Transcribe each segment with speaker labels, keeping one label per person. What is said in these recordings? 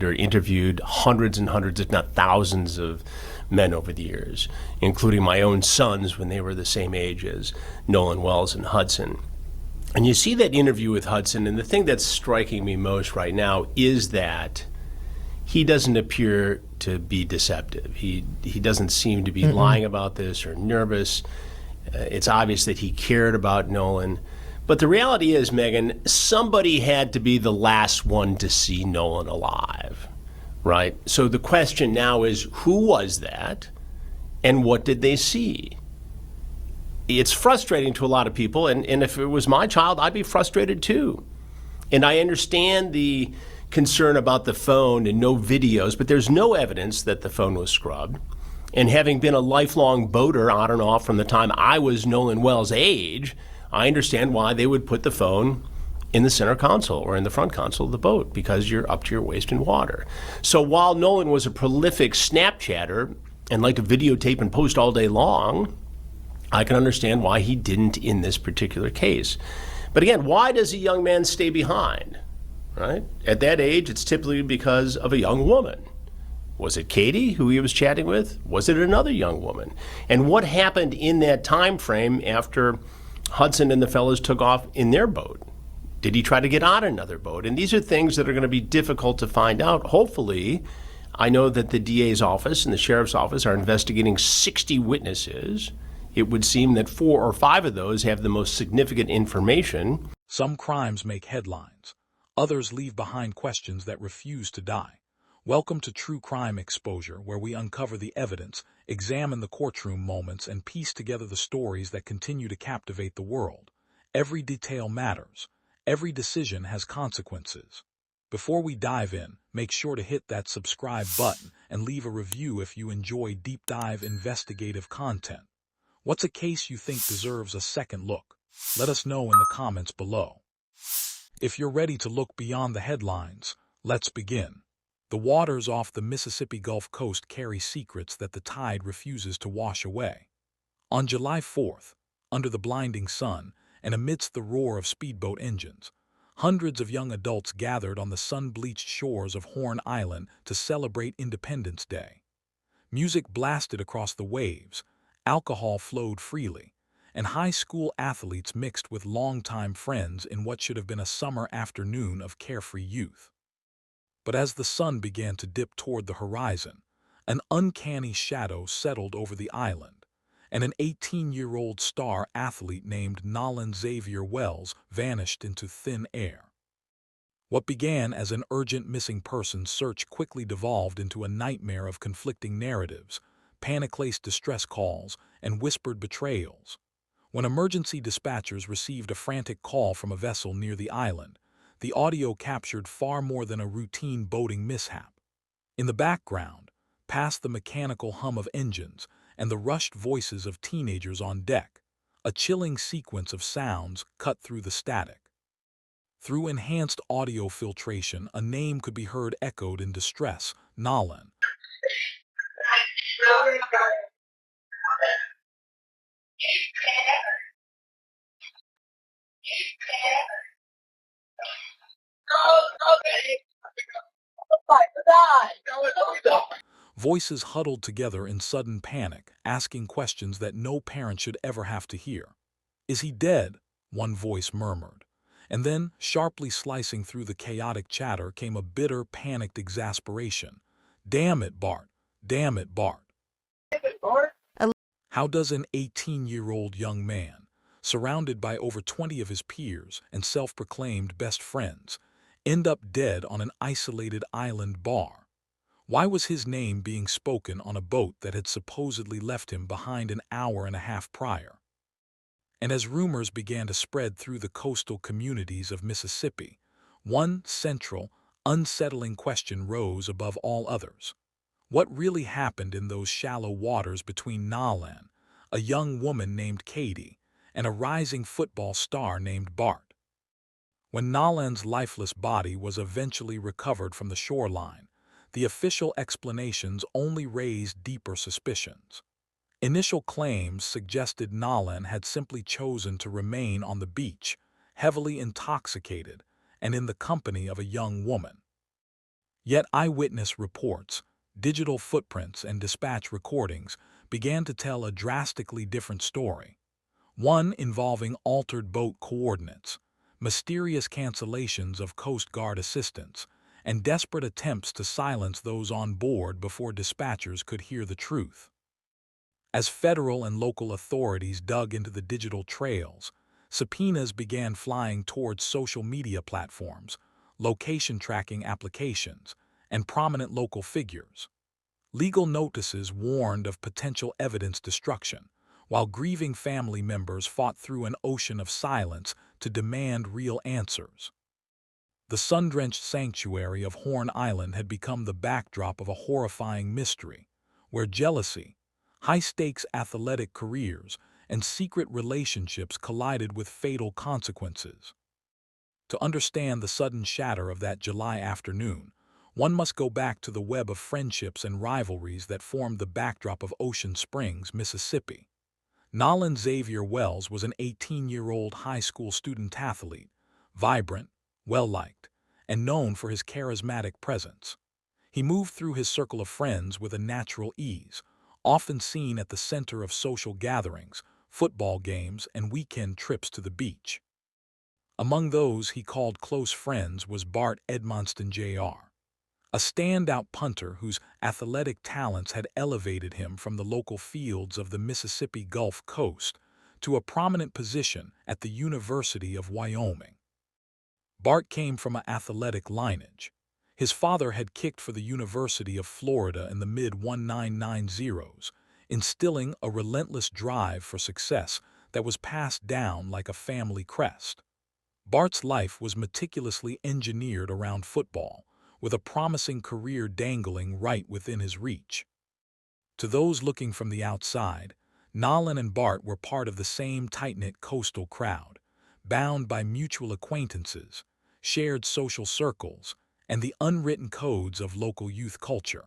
Speaker 1: interviewed hundreds and hundreds, if not thousands, of men over the years, including my own sons when they were the same age as Nolan Wells and Hudson. And you see that interview with Hudson, and the thing that's striking me most right now is that he doesn't appear to be deceptive. He doesn't seem to be lying about this or nervous. It's obvious that he cared about Nolan. But the reality is, Megan, somebody had to be the last one to see Nolan alive, right? So the question now is, who was that, and what did they see? It's frustrating to a lot of people, and if it was my child, I'd be frustrated too. And I understand the concern about the phone and no videos, but there's no evidence that the phone was scrubbed. And having been a lifelong boater on and off from the time I was Nolan Wells' age, I understand why they would put the phone in the center console or in the front console of the boat, because you're up to your waist in water. So while Nolan was a prolific Snapchatter and liked to videotape and post all day long, I can understand why he didn't in this particular case. But again, why does a young man stay behind, right? At that age, it's typically because of a young woman. Was it Katie, who he was chatting with? Was it another young woman? And what happened in that time frame after Hudson and the fellows took off in their boat? Did he try to get on another boat? And these are things that are going to be difficult to find out. Hopefully, I know that the DA's office and the sheriff's office are investigating 60 witnesses. It would seem that 4 or 5 of those have the most significant information.
Speaker 2: Some crimes make headlines. Others leave behind questions that refuse to die. Welcome to True Crime Exposure, where we uncover the evidence, examine the courtroom moments, and piece together the stories that continue to captivate the world. Every detail matters. Every decision has consequences. Before we dive in, make sure to hit that subscribe button and leave a review if you enjoy deep dive investigative content. What's a case you think deserves a second look? Let us know in the comments below. If you're ready to look beyond the headlines, let's begin. The waters off the Mississippi Gulf Coast carry secrets that the tide refuses to wash away. On July 4th, under the blinding sun and amidst the roar of speedboat engines, hundreds of young adults gathered on the sun-bleached shores of Horn Island to celebrate Independence Day. Music blasted across the waves, alcohol flowed freely, and high school athletes mixed with longtime friends in what should have been a summer afternoon of carefree youth. But as the sun began to dip toward the horizon, an uncanny shadow settled over the island, and an 18-year-old star athlete named Nolan Wells vanished into thin air. What began as an urgent missing persons search quickly devolved into a nightmare of conflicting narratives, panic-laced distress calls, and whispered betrayals. When emergency dispatchers received a frantic call from a vessel near the island, the audio captured far more than a routine boating mishap. In the background, past the mechanical hum of engines and the rushed voices of teenagers on deck, a chilling sequence of sounds cut through the static. Through enhanced audio filtration, a name could be heard echoed in distress: Nolan. Voices huddled together in sudden panic, asking questions that no parent should ever have to hear. "Is he dead?" one voice murmured. And then, sharply slicing through the chaotic chatter, came a bitter, panicked exasperation. "Damn it, Bart! Damn it, Bart!" How does an 18-year-old young man, surrounded by over 20 of his peers and self-proclaimed best friends, end up dead on an isolated island bar? Why was his name being spoken on a boat that had supposedly left him behind an hour and a half prior? And as rumors began to spread through the coastal communities of Mississippi, one central, unsettling question rose above all others. What really happened in those shallow waters between Nolan, a young woman named Katie, and a rising football star named Bart? When Nolan's lifeless body was eventually recovered from the shoreline, the official explanations only raised deeper suspicions. Initial claims suggested Nolan had simply chosen to remain on the beach, heavily intoxicated and in the company of a young woman. Yet eyewitness reports, digital footprints, and dispatch recordings began to tell a drastically different story. One involving altered boat coordinates, mysterious cancellations of Coast Guard assistance, and desperate attempts to silence those on board before dispatchers could hear the truth. As federal and local authorities dug into the digital trails, subpoenas began flying towards social media platforms, location tracking applications, and prominent local figures. Legal notices warned of potential evidence destruction, while grieving family members fought through an ocean of silence to demand real answers. The sun-drenched sanctuary of Horn Island had become the backdrop of a horrifying mystery, where jealousy, high-stakes athletic careers, and secret relationships collided with fatal consequences. To understand the sudden shatter of that July afternoon, one must go back to the web of friendships and rivalries that formed the backdrop of Ocean Springs, Mississippi. Nolan Wells was an 18-year-old high school student athlete, vibrant, well-liked, and known for his charismatic presence. He moved through his circle of friends with a natural ease, often seen at the center of social gatherings, football games, and weekend trips to the beach. Among those he called close friends was Bart Edmonston Jr., a standout punter whose athletic talents had elevated him from the local fields of the Mississippi Gulf Coast to a prominent position at the University of Wyoming. Bart came from an athletic lineage. His father had kicked for the University of Florida in the mid-1990s, instilling a relentless drive for success that was passed down like a family crest. Bart's life was meticulously engineered around football, with a promising career dangling right within his reach. To those looking from the outside, Nolan and Bart were part of the same tight-knit coastal crowd, bound by mutual acquaintances, shared social circles, and the unwritten codes of local youth culture.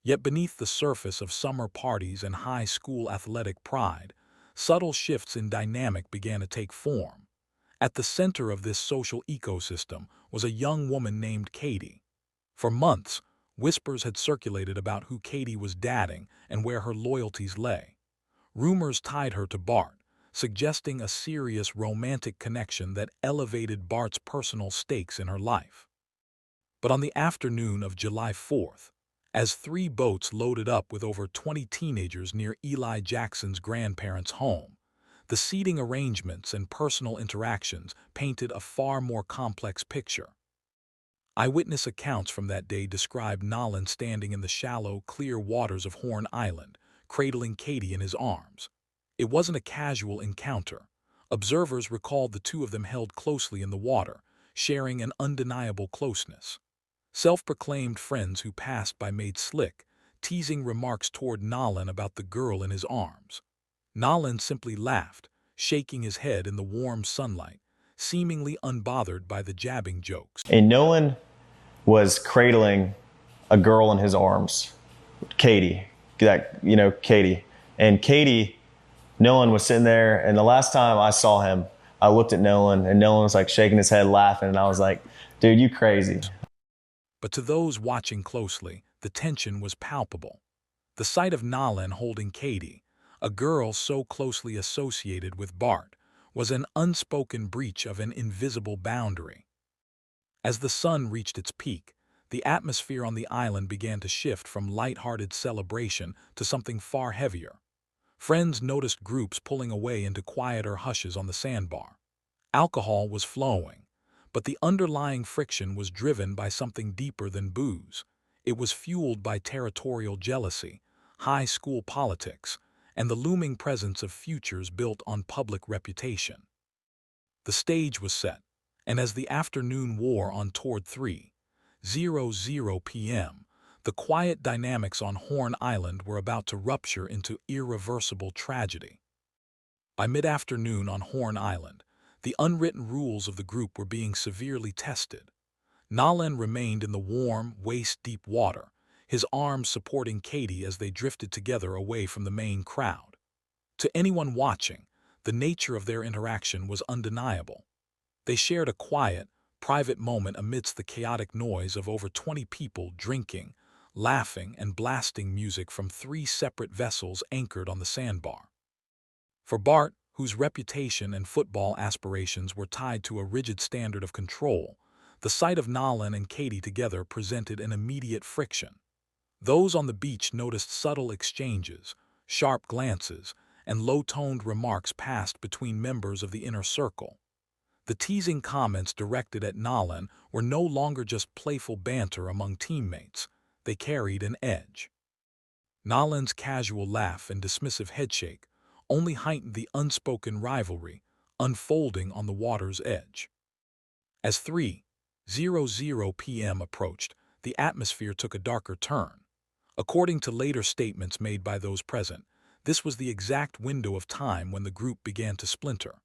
Speaker 2: Yet beneath the surface of summer parties and high school athletic pride, subtle shifts in dynamic began to take form. At the center of this social ecosystem was a young woman named Katie. For months, whispers had circulated about who Katie was dating and where her loyalties lay. Rumors tied her to Bart, suggesting a serious romantic connection that elevated Bart's personal stakes in her life. But on the afternoon of July 4th, as 3 boats loaded up with over 20 teenagers near Eli Jackson's grandparents' home, the seating arrangements and personal interactions painted a far more complex picture. Eyewitness accounts from that day described Nolan standing in the shallow, clear waters of Horn Island, cradling Katie in his arms. It wasn't a casual encounter. Observers recalled the two of them held closely in the water, sharing an undeniable closeness. Self-proclaimed friends who passed by made slick, teasing remarks toward Nolan about the girl in his arms. Nolan simply laughed, shaking his head in the warm sunlight, seemingly unbothered by the jabbing jokes.
Speaker 3: And Nolan was cradling a girl in his arms, Katie, Katie. And Katie, Nolan was sitting there, and the last time I saw him, I looked at Nolan, and Nolan was like shaking his head, laughing, and I was like, dude, you crazy.
Speaker 2: But to those watching closely, the tension was palpable. The sight of Nolan holding Katie, a girl so closely associated with Bart, was an unspoken breach of an invisible boundary. As the sun reached its peak, the atmosphere on the island began to shift from light-hearted celebration to something far heavier. Friends noticed groups pulling away into quieter hushes on the sandbar. Alcohol was flowing, but the underlying friction was driven by something deeper than booze. It was fueled by territorial jealousy, high school politics, and the looming presence of futures built on public reputation. The stage was set, and as the afternoon wore on toward 3:00 p.m., the quiet dynamics on Horn Island were about to rupture into irreversible tragedy. By mid-afternoon on Horn Island, the unwritten rules of the group were being severely tested. Nolan remained in the warm, waist-deep water, his arms supporting Katie as they drifted together away from the main crowd. To anyone watching, the nature of their interaction was undeniable. They shared a quiet, private moment amidst the chaotic noise of over 20 people drinking, laughing, and blasting music from 3 separate vessels anchored on the sandbar. For Bart, whose reputation and football aspirations were tied to a rigid standard of control, the sight of Nolan and Katie together presented an immediate friction. Those on the beach noticed subtle exchanges, sharp glances, and low-toned remarks passed between members of the inner circle. The teasing comments directed at Nolan were no longer just playful banter among teammates. They carried an edge. Nolan's casual laugh and dismissive headshake only heightened the unspoken rivalry unfolding on the water's edge. As 3:00 p.m. approached, the atmosphere took a darker turn. According to later statements made by those present, this was the exact window of time when the group began to splinter.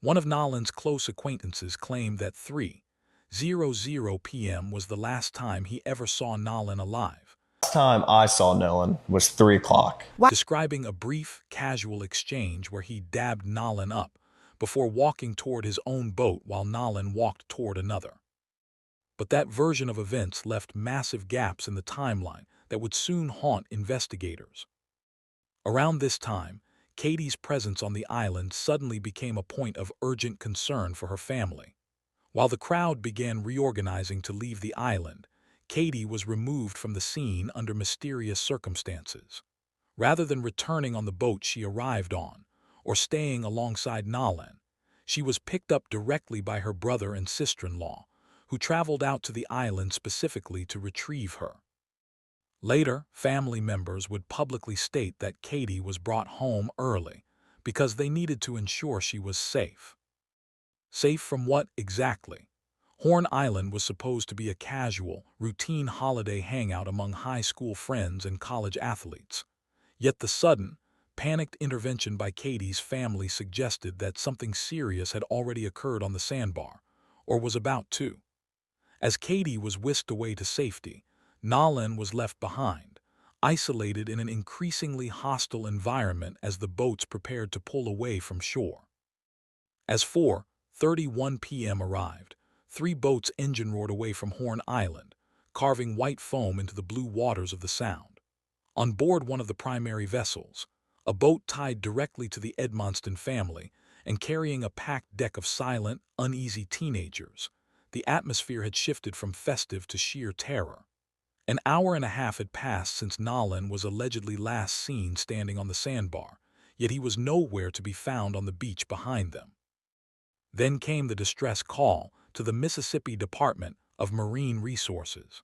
Speaker 2: One of Nolan's close acquaintances claimed that 3:00 p.m. was the last time he ever saw Nolan alive.
Speaker 3: Last time I saw Nolan was 3 o'clock.
Speaker 2: Describing a brief, casual exchange where he dabbed Nolan up before walking toward his own boat while Nolan walked toward another. But that version of events left massive gaps in the timeline that would soon haunt investigators. Around this time, Katie's presence on the island suddenly became a point of urgent concern for her family. While the crowd began reorganizing to leave the island, Katie was removed from the scene under mysterious circumstances. Rather than returning on the boat she arrived on, or staying alongside Nolan, she was picked up directly by her brother and sister-in-law, who traveled out to the island specifically to retrieve her. Later, family members would publicly state that Katie was brought home early because they needed to ensure she was safe. Safe from what exactly? Horn Island was supposed to be a casual, routine holiday hangout among high school friends and college athletes. Yet the sudden, panicked intervention by Katie's family suggested that something serious had already occurred on the sandbar, or was about to. As Katie was whisked away to safety, Nolan was left behind, isolated in an increasingly hostile environment as the boats prepared to pull away from shore. As 4:31 p.m. arrived, 3 boats engine-roared away from Horn Island, carving white foam into the blue waters of the Sound. On board one of the primary vessels, a boat tied directly to the Edmonston family and carrying a packed deck of silent, uneasy teenagers, the atmosphere had shifted from festive to sheer terror. An hour and a half had passed since Nolan was allegedly last seen standing on the sandbar, yet he was nowhere to be found on the beach behind them. Then came the distress call to the Mississippi Department of Marine Resources.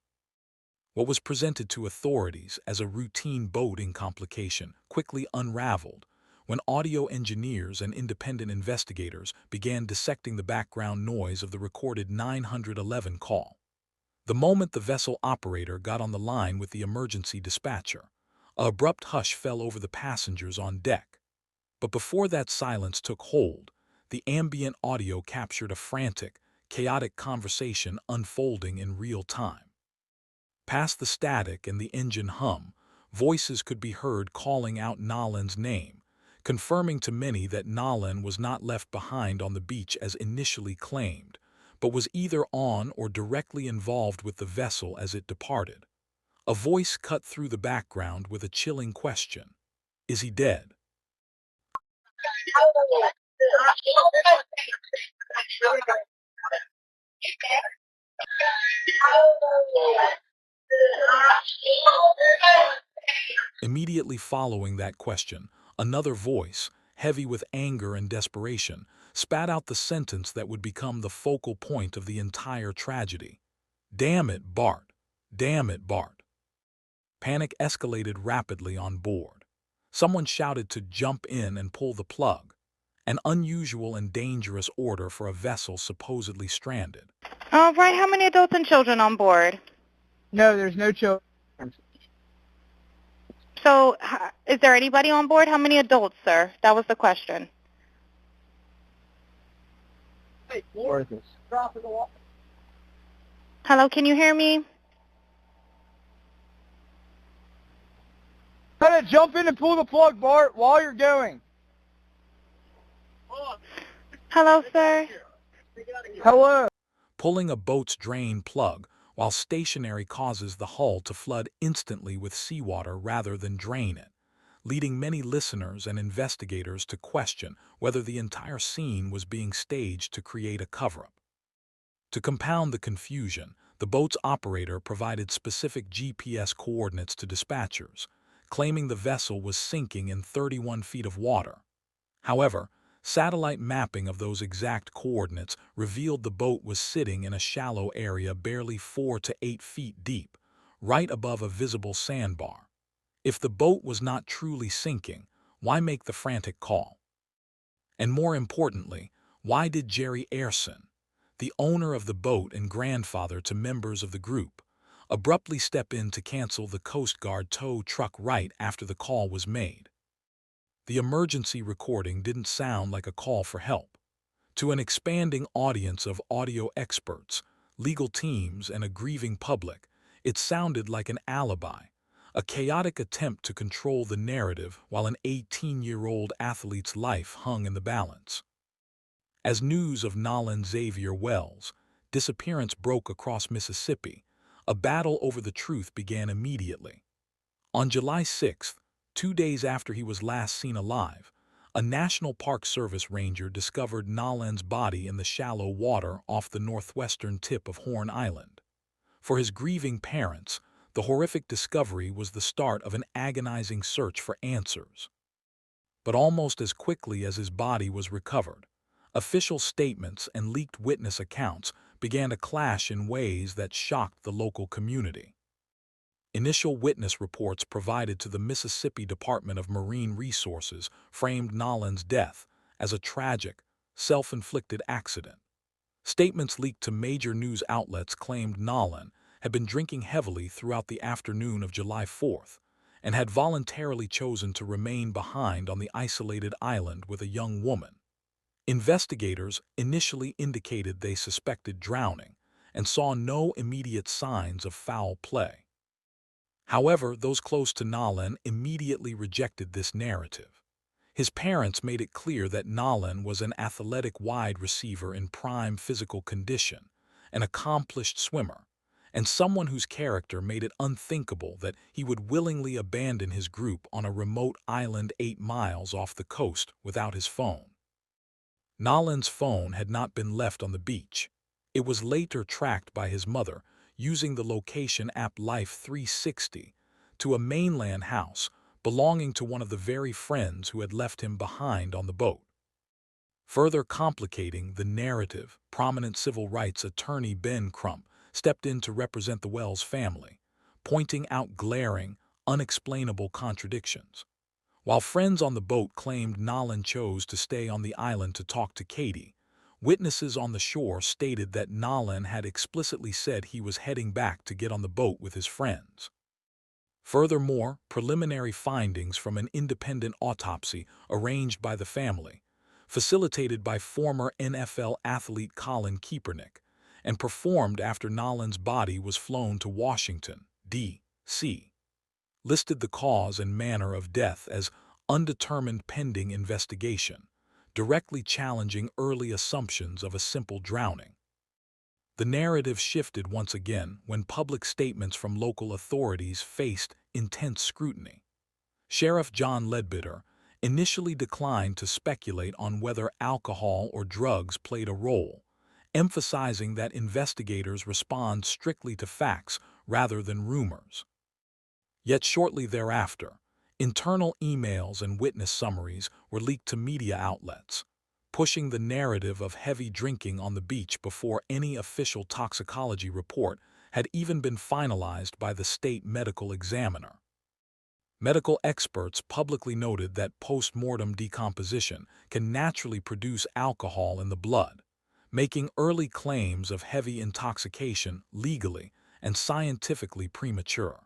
Speaker 2: What was presented to authorities as a routine boating complication quickly unraveled when audio engineers and independent investigators began dissecting the background noise of the recorded 911 call. The moment the vessel operator got on the line with the emergency dispatcher, an abrupt hush fell over the passengers on deck. But before that silence took hold, the ambient audio captured a frantic, chaotic conversation unfolding in real time. Past the static and the engine hum, voices could be heard calling out Nolan's name, confirming to many that Nolan was not left behind on the beach as initially claimed, but was either on or directly involved with the vessel as it departed. A voice cut through the background with a chilling question. Is he dead? Immediately following that question, another voice, heavy with anger and desperation, spat out the sentence that would become the focal point of the entire tragedy. "Damn it, Bart! Damn it, Bart!" Panic escalated rapidly on board. Someone shouted to jump in and pull the plug, an unusual and dangerous order for a vessel supposedly stranded.
Speaker 4: All right, how many adults and children on board?
Speaker 5: No, there's no children.
Speaker 4: So, is there anybody on board? How many adults, sir? That was the question. Hello, can you hear me?
Speaker 5: Gotta jump in and pull the plug, Bart, while you're going.
Speaker 4: Hello, sir.
Speaker 5: Hello.
Speaker 2: Pulling a boat's drain plug while stationary causes the hull to flood instantly with seawater rather than drain it, leading many listeners and investigators to question whether the entire scene was being staged to create a cover-up. To compound the confusion, the boat's operator provided specific GPS coordinates to dispatchers, claiming the vessel was sinking in 31 feet of water. However, satellite mapping of those exact coordinates revealed the boat was sitting in a shallow area barely 4 to 8 feet deep, right above a visible sandbar. If the boat was not truly sinking, why make the frantic call? And more importantly, why did Jerry Ayrson, the owner of the boat and grandfather to members of the group, abruptly step in to cancel the Coast Guard tow truck right after the call was made? The emergency recording didn't sound like a call for help. To an expanding audience of audio experts, legal teams, and a grieving public, it sounded like an alibi, a chaotic attempt to control the narrative while an 18-year-old athlete's life hung in the balance. As news of Nolan Wells' disappearance broke across Mississippi, a battle over the truth began immediately. On July 6th, 2 days after he was last seen alive, a National Park Service ranger discovered Nolan's body in the shallow water off the northwestern tip of Horn Island. For his grieving parents, the horrific discovery was the start of an agonizing search for answers. But almost as quickly as his body was recovered, official statements and leaked witness accounts began to clash in ways that shocked the local community. Initial witness reports provided to the Mississippi Department of Marine Resources framed Nolan's death as a tragic, self-inflicted accident. Statements leaked to major news outlets claimed Nolan had been drinking heavily throughout the afternoon of July 4th and had voluntarily chosen to remain behind on the isolated island with a young woman. Investigators initially indicated they suspected drowning and saw no immediate signs of foul play. However, those close to Nolan immediately rejected this narrative. His parents made it clear that Nolan was an athletic wide receiver in prime physical condition, an accomplished swimmer, and someone whose character made it unthinkable that he would willingly abandon his group on a remote island 8 miles off the coast without his phone. Nolan's phone had not been left on the beach. It was later tracked by his mother, using the location app Life 360, to a mainland house belonging to one of the very friends who had left him behind on the boat. Further complicating the narrative, prominent civil rights attorney Ben Crump stepped in to represent the Wells family, pointing out glaring, unexplainable contradictions. While friends on the boat claimed Nolan chose to stay on the island to talk to Katie, witnesses on the shore stated that Nolan had explicitly said he was heading back to get on the boat with his friends. Furthermore, preliminary findings from an independent autopsy arranged by the family, facilitated by former NFL athlete Colin Kaepernick, and performed after Nolan's body was flown to Washington, D.C., listed the cause and manner of death as undetermined pending investigation, directly challenging early assumptions of a simple drowning. The narrative shifted once again when public statements from local authorities faced intense scrutiny. Sheriff John Ledbetter initially declined to speculate on whether alcohol or drugs played a role, emphasizing that investigators respond strictly to facts rather than rumors. Yet shortly thereafter, internal emails and witness summaries were leaked to media outlets, pushing the narrative of heavy drinking on the beach before any official toxicology report had even been finalized by the state medical examiner. Medical experts publicly noted that post-mortem decomposition can naturally produce alcohol in the blood, making early claims of heavy intoxication legally and scientifically premature.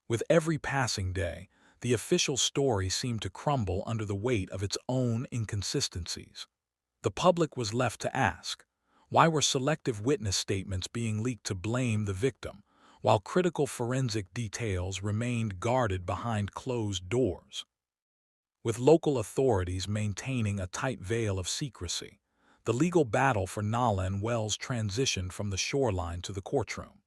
Speaker 2: With every passing day, the official story seemed to crumble under the weight of its own inconsistencies. The public was left to ask, why were selective witness statements being leaked to blame the victim, while critical forensic details remained guarded behind closed doors? With local authorities maintaining a tight veil of secrecy, the legal battle for Nolan Wells transitioned from the shoreline to the courtroom.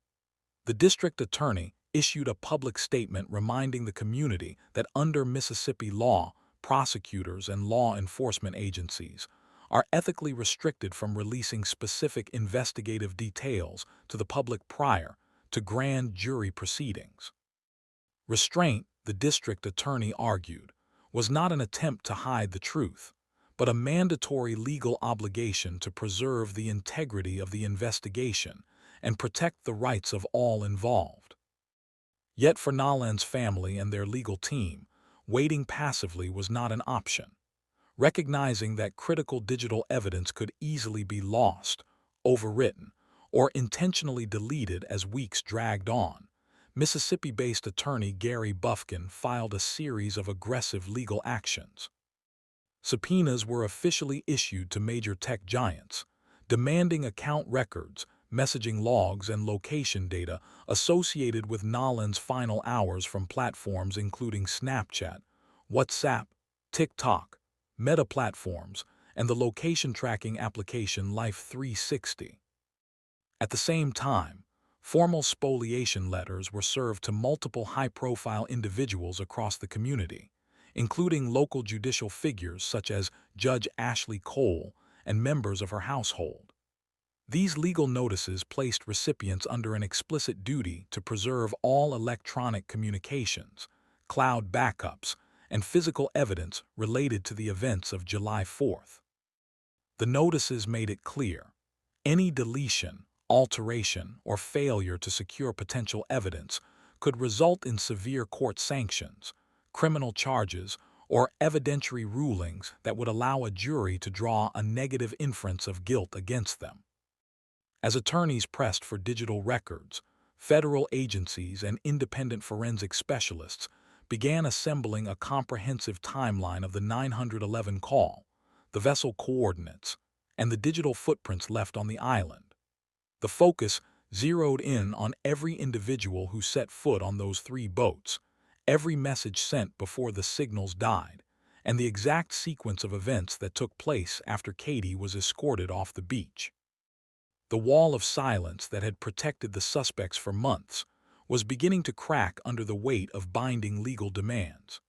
Speaker 2: The district attorney issued a public statement reminding the community that under Mississippi law, prosecutors and law enforcement agencies are ethically restricted from releasing specific investigative details to the public prior to grand jury proceedings. Restraint, the district attorney argued, was not an attempt to hide the truth, but a mandatory legal obligation to preserve the integrity of the investigation and protect the rights of all involved. Yet for Nolan's family and their legal team, waiting passively was not an option. Recognizing that critical digital evidence could easily be lost, overwritten, or intentionally deleted as weeks dragged on, Mississippi-based attorney Gary Bufkin filed a series of aggressive legal actions. Subpoenas were officially issued to major tech giants, demanding account records, messaging logs, and location data associated with Nolan's final hours from platforms including Snapchat, WhatsApp, TikTok, Meta platforms, and the location tracking application Life360. At the same time, formal spoliation letters were served to multiple high-profile individuals across the community, including local judicial figures such as Judge Ashley Cole and members of her household. These legal notices placed recipients under an explicit duty to preserve all electronic communications, cloud backups, and physical evidence related to the events of July 4th. The notices made it clear, any deletion, alteration, or failure to secure potential evidence could result in severe court sanctions, criminal charges, or evidentiary rulings that would allow a jury to draw a negative inference of guilt against them. As attorneys pressed for digital records, federal agencies and independent forensic specialists began assembling a comprehensive timeline of the 911 call, the vessel coordinates, and the digital footprints left on the island. The focus zeroed in on every individual who set foot on those 3 boats, every message sent before the signals died, and the exact sequence of events that took place after Katie was escorted off the beach. The wall of silence that had protected the suspects for months was beginning to crack under the weight of binding legal demands.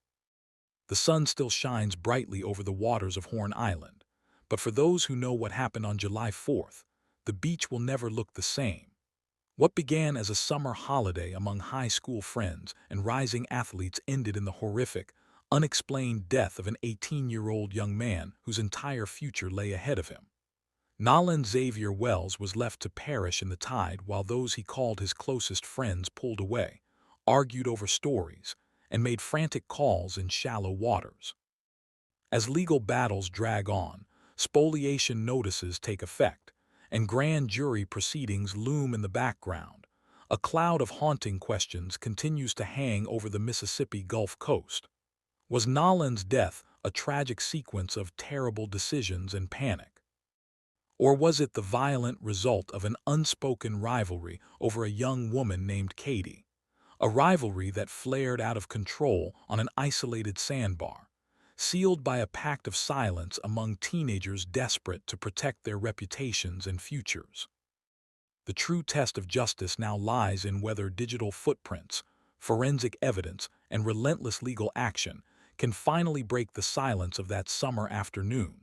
Speaker 2: The sun still shines brightly over the waters of Horn Island, but for those who know what happened on July 4th, the beach will never look the same. What began as a summer holiday among high school friends and rising athletes ended in the horrific, unexplained death of an 18-year-old young man whose entire future lay ahead of him. Nolan Xavier Wells was left to perish in the tide while those he called his closest friends pulled away, argued over stories, and made frantic calls in shallow waters. As legal battles drag on, spoliation notices take effect, and grand jury proceedings loom in the background. A cloud of haunting questions continues to hang over the Mississippi Gulf Coast. Was Nolan's death a tragic sequence of terrible decisions and panic? Or was it the violent result of an unspoken rivalry over a young woman named Katie? A rivalry that flared out of control on an isolated sandbar, sealed by a pact of silence among teenagers desperate to protect their reputations and futures. The true test of justice now lies in whether digital footprints, forensic evidence, and relentless legal action can finally break the silence of that summer afternoon.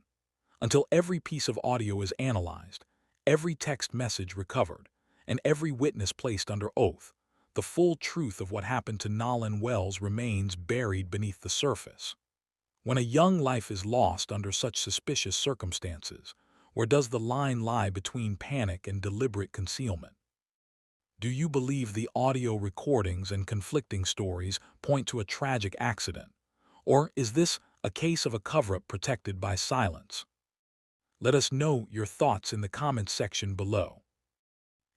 Speaker 2: Until every piece of audio is analyzed, every text message recovered, and every witness placed under oath, the full truth of what happened to Nolan Wells remains buried beneath the surface. When a young life is lost under such suspicious circumstances, where does the line lie between panic and deliberate concealment? Do you believe the audio recordings and conflicting stories point to a tragic accident? Or is this a case of a cover-up protected by silence? Let us know your thoughts in the comments section below.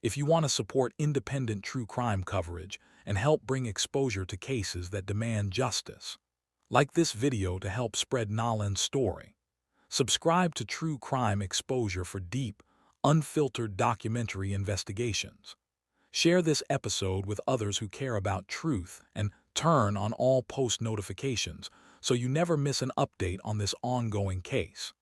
Speaker 2: If you want to support independent true crime coverage and help bring exposure to cases that demand justice, like this video to help spread Nolan's story. Subscribe to True Crime Exposure for deep, unfiltered documentary investigations. Share this episode with others who care about truth and turn on all post notifications so you never miss an update on this ongoing case.